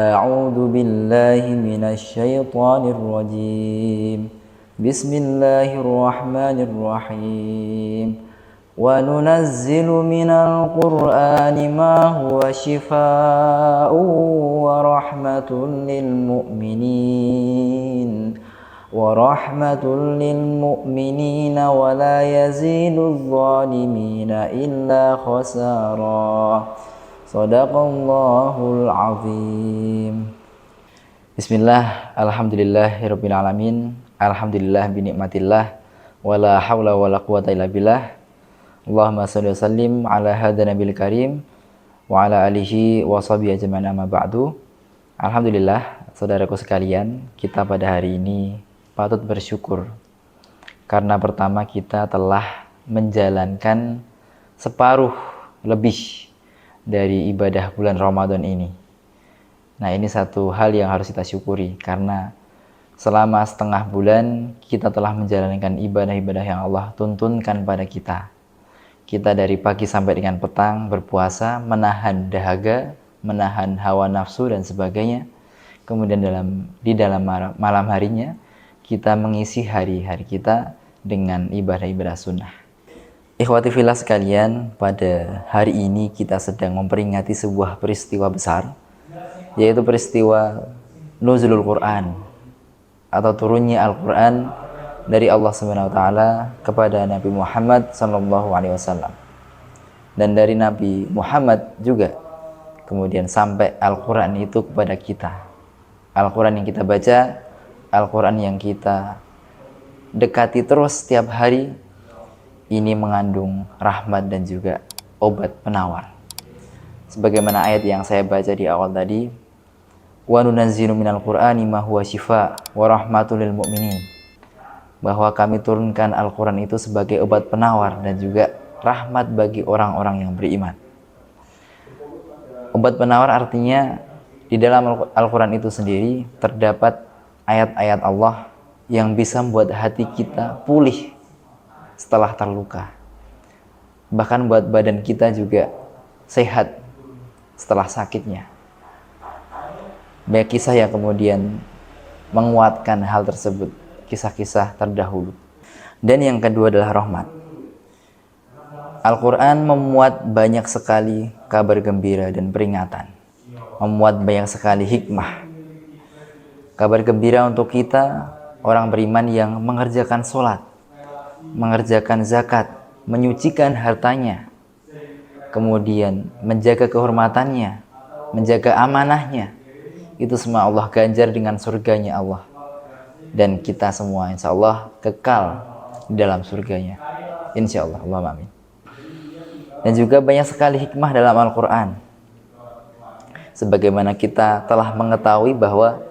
أعوذ بالله من الشيطان الرجيم بسم الله الرحمن الرحيم وننزل من القرآن ما هو شفاء ورحمة للمؤمنين ولا يزيد الظالمين إلا خسارا Sadaqallahul azim. Bismillah, alhamdulillahirabbil alamin. Alhamdulillah binikmatillah wala haula wala quwata illa billah. Allahumma shalli wa sallim ala hadzal nabiyil karim wa ala alihi wa sahbihi ajmain amma ba'du. Alhamdulillah, saudaraku sekalian, kita pada hari ini patut bersyukur karena pertama kita telah menjalankan separuh lebih dari ibadah bulan Ramadan ini. Nah, ini satu hal yang harus kita syukuri karena selama setengah bulan kita telah menjalankan ibadah-ibadah yang Allah tuntunkan pada kita. Kita dari pagi sampai dengan petang berpuasa, menahan dahaga, menahan hawa nafsu dan sebagainya. Kemudian di dalam malam harinya kita mengisi hari-hari kita dengan ibadah-ibadah sunnah. Ikhwati fillah sekalian, pada hari ini kita sedang memperingati sebuah peristiwa besar, yaitu peristiwa nuzulul Quran atau turunnya Al-Quran dari Allah SWT kepada Nabi Muhammad SAW, dan dari Nabi Muhammad juga kemudian sampai Al-Quran itu kepada kita. Al-Quran yang kita baca, Al-Quran yang kita dekati terus setiap hari, ini mengandung rahmat dan juga obat penawar. Sebagaimana ayat yang saya baca di awal tadi, wa nunazzilu minal qur'ani ma huwa shifa wa rahmatul lil mu'minin, bahwa kami turunkan Al-Quran itu sebagai obat penawar dan juga rahmat bagi orang-orang yang beriman. Obat penawar artinya di dalam Al-Quran itu sendiri terdapat ayat-ayat Allah yang bisa membuat hati kita pulih setelah terluka, bahkan buat badan kita juga sehat setelah sakitnya. Banyak kisah yang kemudian menguatkan hal tersebut, kisah-kisah terdahulu. Dan yang kedua adalah rahmat. Al-Quran memuat banyak sekali kabar gembira dan peringatan, memuat banyak sekali hikmah. Kabar gembira untuk kita orang beriman yang mengerjakan sholat, mengerjakan zakat, menyucikan hartanya, kemudian menjaga kehormatannya, menjaga amanahnya. Itu semua Allah ganjar dengan surganya Allah. Dan kita semua insya Allah kekal di dalam surganya. Insya Allah, Allahumma amin. Dan juga banyak sekali hikmah dalam Al-Quran. Sebagaimana kita telah mengetahui bahwa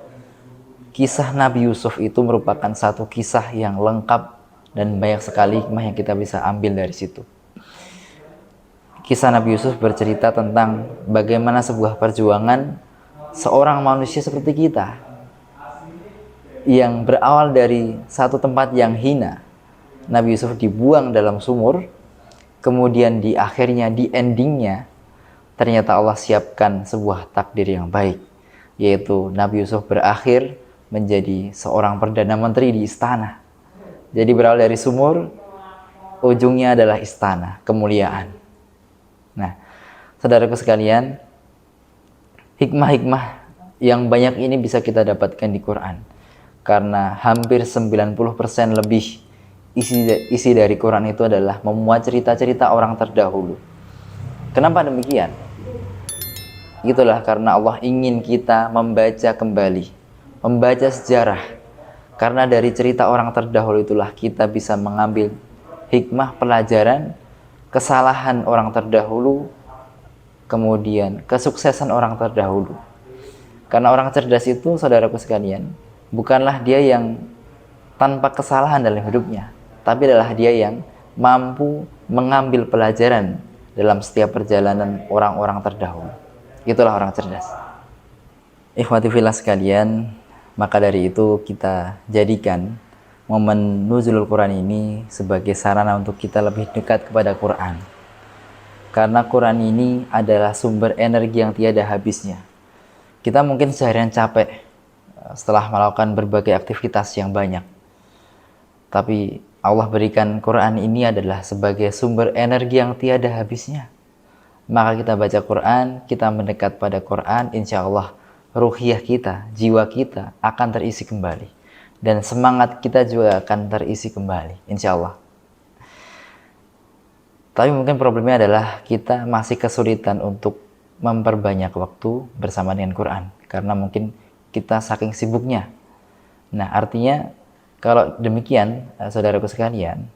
kisah Nabi Yusuf itu merupakan satu kisah yang lengkap dan banyak sekali hikmah yang kita bisa ambil dari situ. Kisah Nabi Yusuf bercerita tentang bagaimana sebuah perjuangan seorang manusia seperti kita yang berawal dari satu tempat yang hina. Nabi Yusuf dibuang dalam sumur, kemudian di akhirnya, di endingnya, ternyata Allah siapkan sebuah takdir yang baik, yaitu Nabi Yusuf berakhir menjadi seorang perdana menteri di istana. Jadi berawal dari sumur, ujungnya adalah istana, kemuliaan. Nah, saudaraku sekalian, hikmah-hikmah yang banyak ini bisa kita dapatkan di Quran. Karena hampir 90% lebih isi dari Quran itu adalah memuat cerita-cerita orang terdahulu. Kenapa demikian? Itulah karena Allah ingin kita membaca kembali, membaca sejarah. Karena dari cerita orang terdahulu itulah kita bisa mengambil hikmah pelajaran, kesalahan orang terdahulu, kemudian kesuksesan orang terdahulu. Karena orang cerdas itu, saudaraku sekalian, bukanlah dia yang tanpa kesalahan dalam hidupnya, tapi adalah dia yang mampu mengambil pelajaran dalam setiap perjalanan orang-orang terdahulu. Itulah orang cerdas. Ikhwati fillah sekalian, maka dari itu kita jadikan momen nuzulul Quran ini sebagai sarana untuk kita lebih dekat kepada Quran. Karena Quran ini adalah sumber energi yang tiada habisnya. Kita mungkin seharian capek setelah melakukan berbagai aktivitas yang banyak. Tapi Allah berikan Quran ini adalah sebagai sumber energi yang tiada habisnya. Maka kita baca Quran, kita mendekat pada Quran, insya Allah ruhiyah kita, jiwa kita akan terisi kembali. Dan semangat kita juga akan terisi kembali, insya Allah. Tapi mungkin problemnya adalah kita masih kesulitan untuk memperbanyak waktu bersama dengan Quran. Karena mungkin kita saking sibuknya. Nah, artinya kalau demikian, saudaraku sekalian,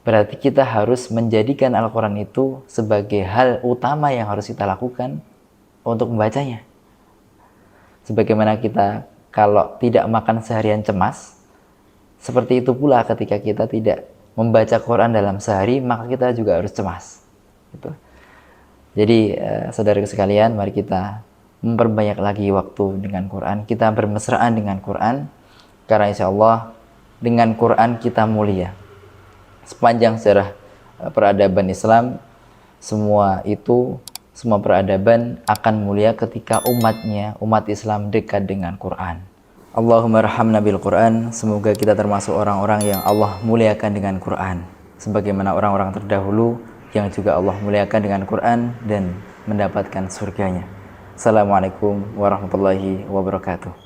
berarti kita harus menjadikan Al-Quran itu sebagai hal utama yang harus kita lakukan untuk membacanya. Sebagaimana kita kalau tidak makan seharian cemas, seperti itu pula ketika kita tidak membaca Quran dalam sehari, maka kita juga harus cemas. Gitu. Jadi, saudara sekalian, mari kita memperbanyak lagi waktu dengan Quran. Kita bermesraan dengan Quran, karena insya Allah dengan Quran kita mulia. Sepanjang sejarah peradaban Islam, semua peradaban akan mulia ketika umat Islam dekat dengan Quran. Allahumma rahamna bil Quran. Semoga kita termasuk orang-orang yang Allah muliakan dengan Quran, sebagaimana orang-orang terdahulu yang juga Allah muliakan dengan Quran dan mendapatkan surganya. Assalamualaikum warahmatullahi wabarakatuh.